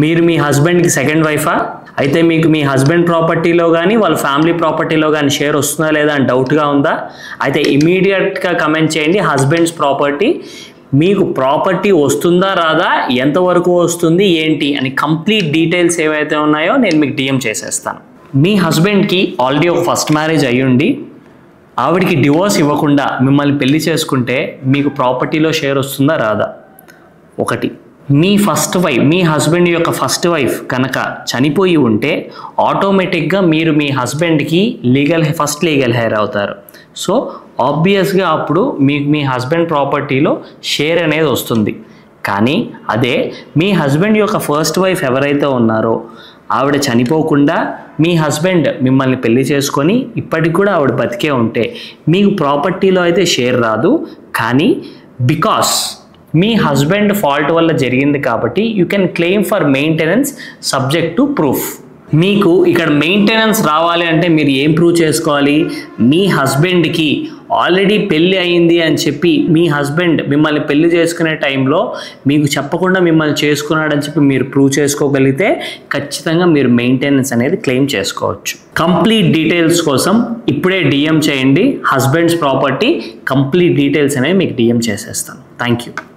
మీరు మీ హస్బెండ్కి సెకండ్ వైఫా? అయితే మీకు మీ హస్బెండ్ ప్రాపర్టీలో కానీ వాళ్ళ ఫ్యామిలీ ప్రాపర్టీలో కానీ షేర్ వస్తుందా లేదా అని డౌట్గా ఉందా? అయితే ఇమీడియట్గా కమెంట్ చేయండి హస్బెండ్స్ ప్రాపర్టీ. మీకు ప్రాపర్టీ వస్తుందా రాదా, ఎంతవరకు వస్తుంది ఏంటి అని కంప్లీట్ డీటెయిల్స్ ఏవైతే ఉన్నాయో నేను మీకు డిఎం చేసేస్తాను. మీ హస్బెండ్కి ఆల్రెడీ ఒక ఫస్ట్ మ్యారేజ్ అయ్యుండి ఆవిడికి డివోర్స్ ఇవ్వకుండా మిమ్మల్ని పెళ్లి చేసుకుంటే మీకు ప్రాపర్టీలో షేర్ వస్తుందా రాదా? ఒకటి, మీ హస్బెండ్ యొక్క ఫస్ట్ వైఫ్ కనుక చనిపోయి ఉంటే ఆటోమేటిక్గా మీరు మీ హస్బెండ్కి ఫస్ట్ లీగల్ హెయిర్ అవుతారు. సో ఆబ్వియస్గా అప్పుడు మీకు మీ హస్బెండ్ ప్రాపర్టీలో షేర్ అనేది వస్తుంది. కానీ అదే మీ హస్బెండ్ యొక్క ఫస్ట్ వైఫ్ ఎవరైతే ఉన్నారో ఆవిడ చనిపోకుండా మీ హస్బెండ్ మిమ్మల్ని పెళ్లి చేసుకొని ఇప్పటికి కూడా ఆవిడ బతికే ఉంటే మీకు ప్రాపర్టీలో అయితే షేర్ రాదు. కానీ బికాస్ మీ హస్బెండ్ ఫాల్ట్ వల్ల జరిగింది కాబట్టి you can claim for maintenance subject to proof. మీకు ఇక్కడ మెయింటెనెన్స్ రావాలి అంటే మీరు ఏం ప్రూవ్ చేసుకోవాలి? మీ హస్బెండ్కి ఆల్రెడీ పెళ్ళి అయింది అని చెప్పి మీ హస్బెండ్ మిమ్మల్ని పెళ్లి చేసుకునే టైంలో మీకు చెప్పకుండా మిమ్మల్ని చేసుకున్నాడని చెప్పి మీరు ప్రూవ్ చేసుకోగలిగితే ఖచ్చితంగా మీరు మెయింటెనెన్స్ అనేది క్లెయిమ్ చేసుకోవచ్చు. కంప్లీట్ డీటెయిల్స్ కోసం ఇప్పుడే డిఎం చేయండి హస్బెండ్స్ ప్రాపర్టీ. కంప్లీట్ డీటెయిల్స్ అనేవి మీకు డిఎం చేసేస్తాను. Thank you.